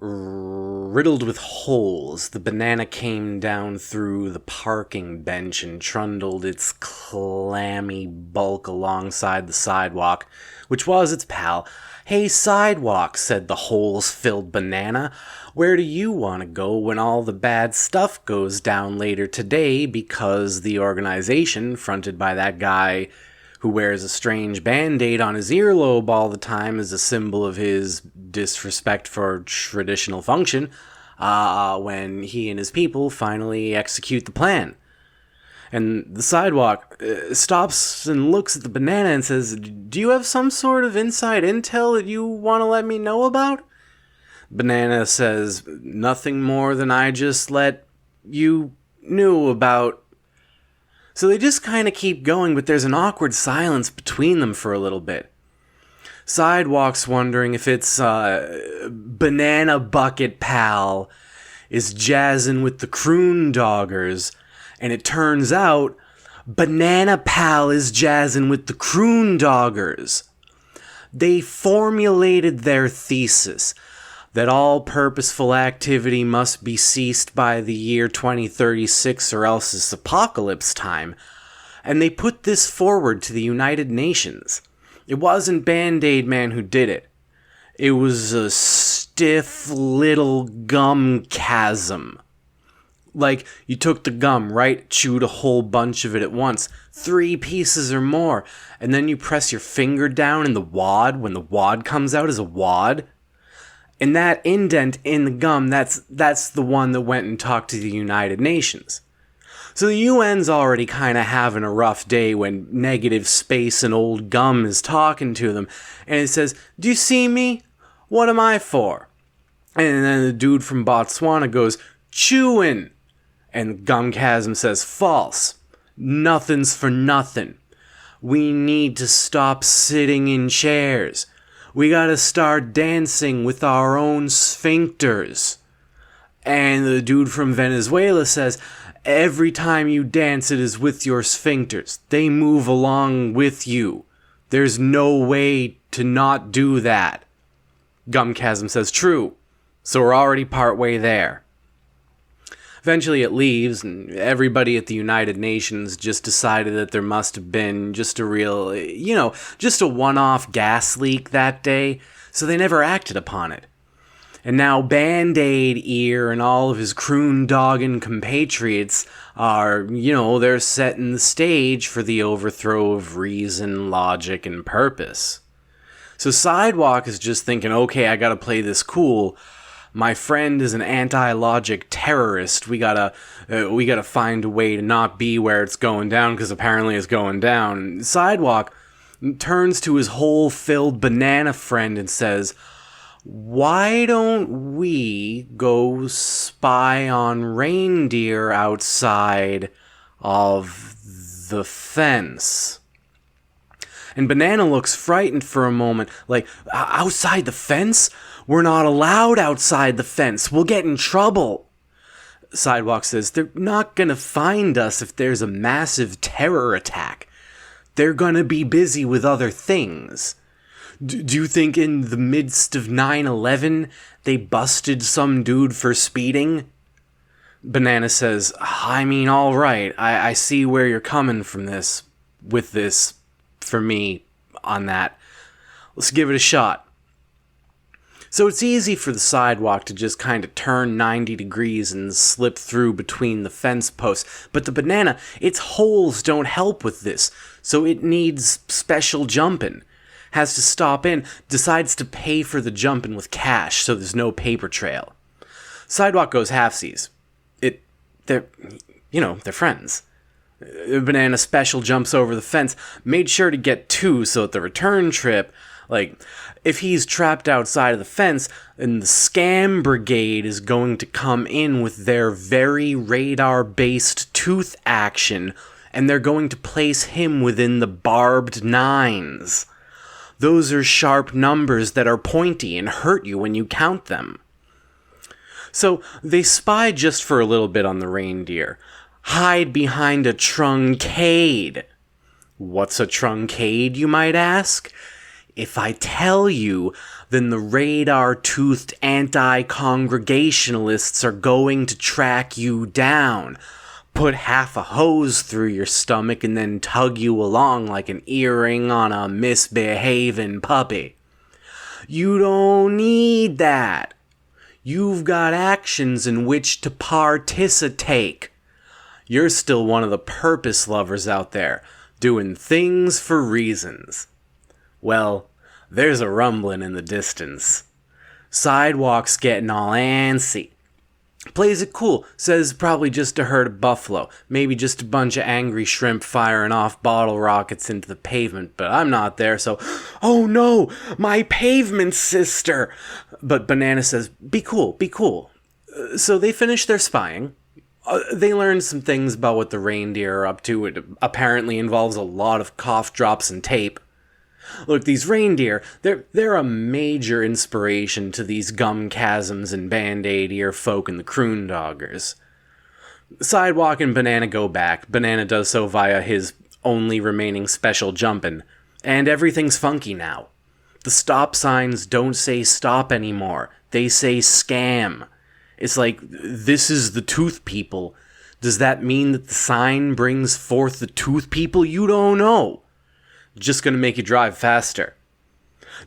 Riddled with holes, the banana came down through the parking bench and trundled its clammy bulk alongside the sidewalk, which was its pal. "Hey, sidewalk," said the holes-filled banana, "where do you want to go when all the bad stuff goes down later today because the organization, fronted by that guy who wears a strange band-aid on his earlobe all the time as a symbol of his disrespect for traditional function, when he and his people finally execute the plan." And the sidewalk stops and looks at the banana and says, "Do you have some sort of inside intel that you want to let me know about?" Banana says, "Nothing more than I just let you knew about." So they just kind of keep going, but there's an awkward silence between them for a little bit. Sidewalk's wondering if it's Banana Bucket Pal is jazzing with the Croon Doggers, and it turns out Banana Pal is jazzing with the Croon Doggers. They formulated their thesis that all purposeful activity must be ceased by the year 2036 or else it's apocalypse time, and they put this forward to the United Nations. It wasn't Band-Aid Man who did it. It was a stiff little gum chasm. Like, you took the gum, right? Chewed a whole bunch of it at once, 3 pieces or more, and then you press your finger down in the wad when the wad comes out as a wad. And that indent in the gum, that's the one that went and talked to the United Nations. So the UN's already kind of having a rough day when negative space and old gum is talking to them. And it says, "Do you see me? What am I for?" And then the dude from Botswana goes, "Chewing." And Gum Chasm says, "False. Nothing's for nothing. We need to stop sitting in chairs. We gotta start dancing with our own sphincters." And the dude from Venezuela says, "Every time you dance, it is with your sphincters. They move along with you. There's no way to not do that." Gum Chasm says, "True. So we're already part way there." Eventually it leaves, and everybody at the United Nations just decided that there must have been just a real, just a one-off gas leak that day, so they never acted upon it. And now Band-Aid Ear and all of his Croon Doggin compatriots are, they're setting the stage for the overthrow of reason, logic, and purpose. So Sidewalk is just thinking, okay, I gotta play this cool. My friend is an anti-logic terrorist. We gotta find a way to not be where it's going down, because apparently it's going down. Sidewalk turns to his hole-filled banana friend and says, "Why don't we go spy on reindeer outside of the fence?" And Banana looks frightened for a moment, like, "Outside the fence? We're not allowed outside the fence. We'll get in trouble." Sidewalk says, "They're not gonna find us if there's a massive terror attack. They're gonna be busy with other things. Do you think in the midst of 9/11 they busted some dude for speeding?" Banana says, "I mean, all right. I see where you're coming from with this, for me, on that. Let's give it a shot." So it's easy for the Sidewalk to just kind of turn 90 degrees and slip through between the fence posts. But the banana, its holes don't help with this, so it needs special jumping. Has to stop in, decides to pay for the jumping with cash so there's no paper trail. Sidewalk goes halfsies. They're friends. Banana special jumps over the fence, made sure to get 2 so at the return trip, if he's trapped outside of the fence, then the scam brigade is going to come in with their very radar-based tooth action, and they're going to place him within the barbed 9s. Those are sharp numbers that are pointy and hurt you when you count them. So they spy just for a little bit on the reindeer, hide behind a truncade. What's a truncade, you might ask? If I tell you, then the radar-toothed anti-congregationalists are going to track you down, put half a hose through your stomach, and then tug you along like an earring on a misbehaving puppy. You don't need that. You've got actions in which to participate. You're still one of the purpose lovers out there, doing things for reasons. Well, there's a rumbling in the distance. Sidewalk's getting all antsy. Plays it cool, says probably just a herd of buffalo, maybe just a bunch of angry shrimp firing off bottle rockets into the pavement, but I'm not there, so, oh no, my pavement sister! But Banana says, be cool, be cool. So they finish their spying. They learn some things about what the reindeer are up to. It apparently involves a lot of cough drops and tape. Look, these reindeer, they're a major inspiration to these gum chasms and band-aid ear folk and the Croon Doggers. Sidewalk and Banana go back. Banana does so via his only remaining special jumpin', and everything's funky now. The stop signs don't say stop anymore. They say scam. It's like, this is the tooth people. Does that mean that the sign brings forth the tooth people? You don't know. Just gonna make you drive faster.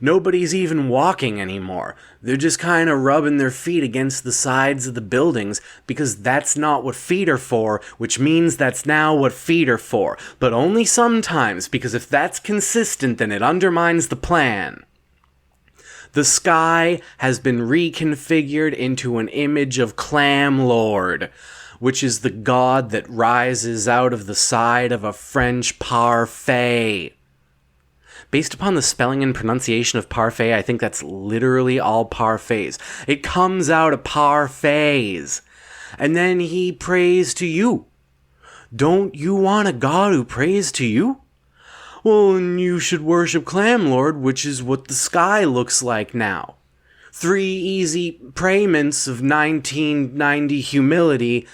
Nobody's even walking anymore. They're just kind of rubbing their feet against the sides of the buildings because that's not what feet are for, which means that's now what feet are for. But only sometimes, because if that's consistent, then it undermines the plan. The sky has been reconfigured into an image of Clam Lord, which is the god that rises out of the side of a French parfait. Based upon the spelling and pronunciation of parfait, I think that's literally all parfaits. It comes out of parfaits. And then he prays to you. Don't you want a god who prays to you? Well, then you should worship Clam Lord, which is what the sky looks like now. 3 easy payments of 1990 humility,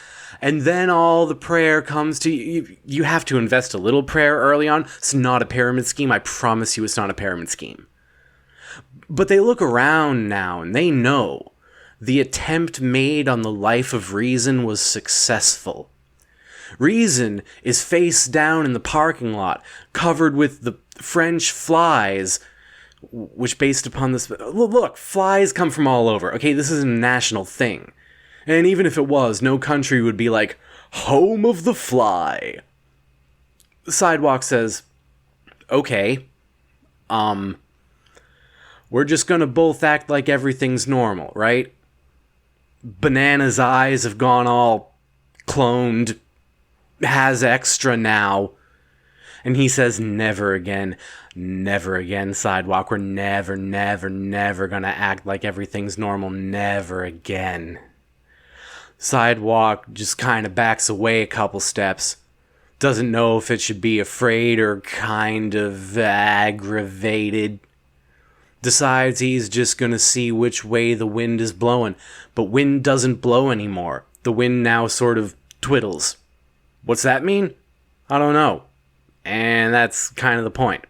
and then all the prayer comes to you. You have to invest a little prayer early on. It's not a pyramid scheme. I promise you it's not a pyramid scheme. But they look around now and they know the attempt made on the life of Reason was successful. Reason is face down in the parking lot, covered with the French flies, which based upon this... Look, flies come from all over, okay? This is a national thing. And even if it was, no country would be like, home of the fly. Sidewalk says, okay, we're just gonna both act like everything's normal, right? Banana's eyes have gone all cloned, has extra now. And he says, never again, Sidewalk. We're never gonna act like everything's normal, never again. Sidewalk just kind of backs away a couple steps. Doesn't know if it should be afraid or kind of aggravated. Decides he's just gonna see which way the wind is blowing. But wind doesn't blow anymore. The wind now sort of twiddles. What's that mean? I don't know. And that's kind of the point.